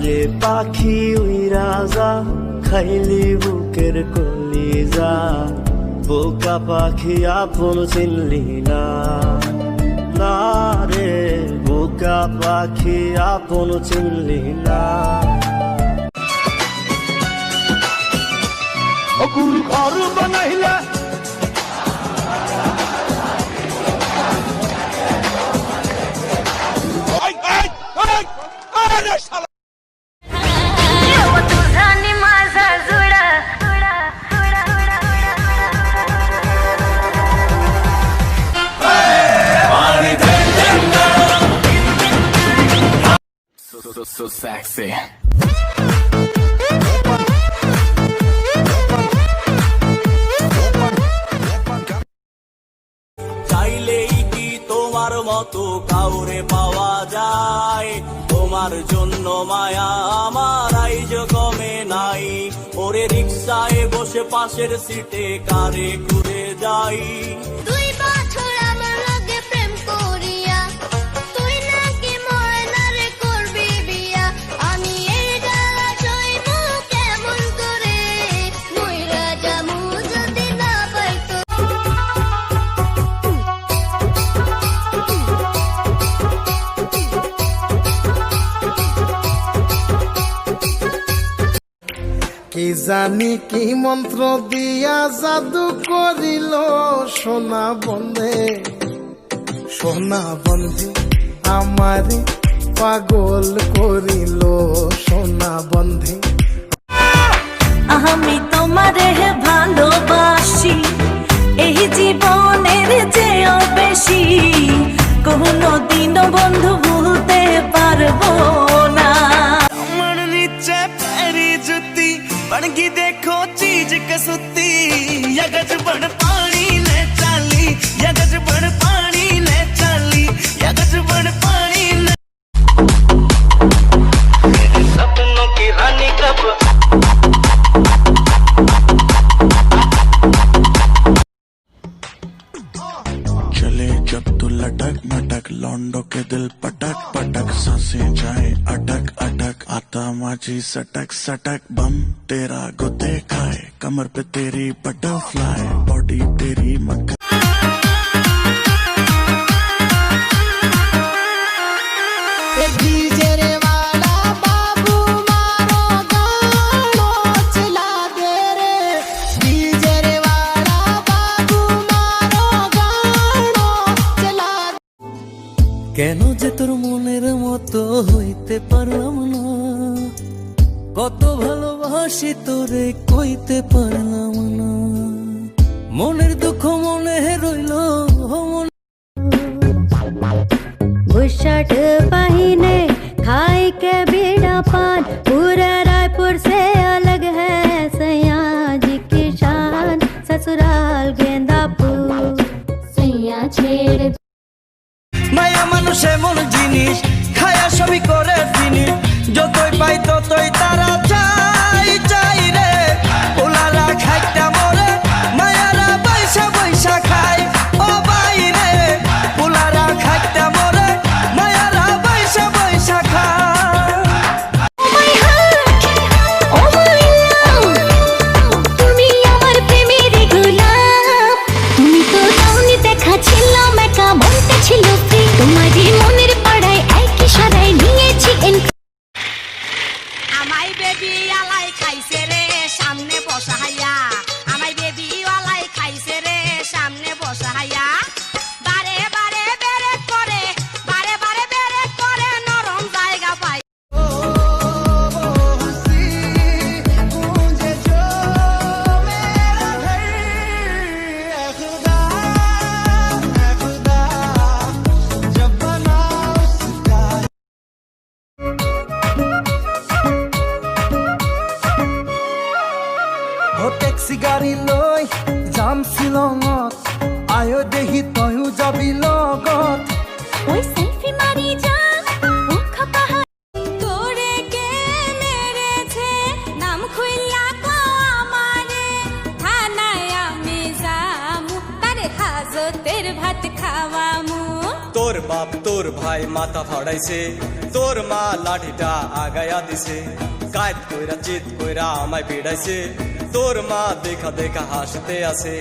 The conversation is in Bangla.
রে পাখি উইরা যা খাইলি বুকের কলিজা বোকা পাখি আপন চিনলি না না রে বোকা পাখি আপন চিনলি না ঘর বানাইলা So sexy. চাইলেই কি তোমার মতো কাউরে পাওয়া যায় তোমার জন্য মায়া আমার আইজ কমে নাই ওরে রিক্সায় বসে পাশের সিটে কারে ঘুরে যাই কি জানি কি মন্ত্র দিয়া জাদু করিল সোনা বন্ধে আমার পাগল করিল সোনা বন্ধে আমি তোমারে ভালোবাসি এই জীবনের চেয়েও বেশি কোনদিনও বন্ধু ভুলতে পারবো না আমার নিচে पैरी जुती बन गई देखो चीज कसुती यगज बड़ पानी ले चाली यगज बड़ पानी ले चाली यगज बड़ पानी ले मेरे सपनों की रानी कब चले जब तू लटक मटक लौंडो के दिल पटक पटक सांसें जाए अटक अटक आता माझी सटक सटक बम तेरा गुते खाए कमर पे तेरी बटरफ्लाई बॉडी तेरी मक्खन কেন যে তোর মনের মতো হইতে পারলাম না কত ভালোবাসি তোরে কইতে পারলাম না মনের দুঃখ মনে রইল बुशर्ट पहिने खाई के बीड़ा पान पूरा रायपुर से अलग है सैया जी की शान ससुराल गेंदापुर सैया छेड़ মায়া মানুষ এমন জিনিস খায়া সবই করে জিনিস যতই পাই ততই তারা চাই চাই রে ওলারা খাইটা মরে মায়ারা পয়সা পয়সা খায় ও ভাই রে ওলারা খাইটা মরে মায়ারা পয়সা পয়সা খায় তুমি আমার প্রেমের গোলাপ তুমি তো দাউনি দেখা ছিল মেকা বলতে ছিল তোমারই মনের পাড়ায় একই সারায় নিয়েছি আমায় বেবি আলাই খাইছে রে সামনে বসাইয়া আমায় বেবি আলাই খাইছে রে সামনে বসাইয়া বারে বারে বেরে করে বারে বারে বেরে করে নরম জায়গা পাই ট্যাক্সি গাড়ী লৈ যাম শ্বিলঙত আয়ো দেহি তয়ো যাবি লগত ওই সেলফি মারি যা মুখ পাহাড় তোরে কে মেরেছে নাম খুইলা কো আমারে থানায় আমি যামু তারে হাজতের ভাত খাওয়ামু তোর বাপ তোর ভাই মাথা ফাড়াইছে, তোর মা লাঠিটা আগায়া দিছে, কায়দ কইরা চিত কইরা আমায় পিড়াইছে, তোর মা দেখা দেখা হাসতে আছে।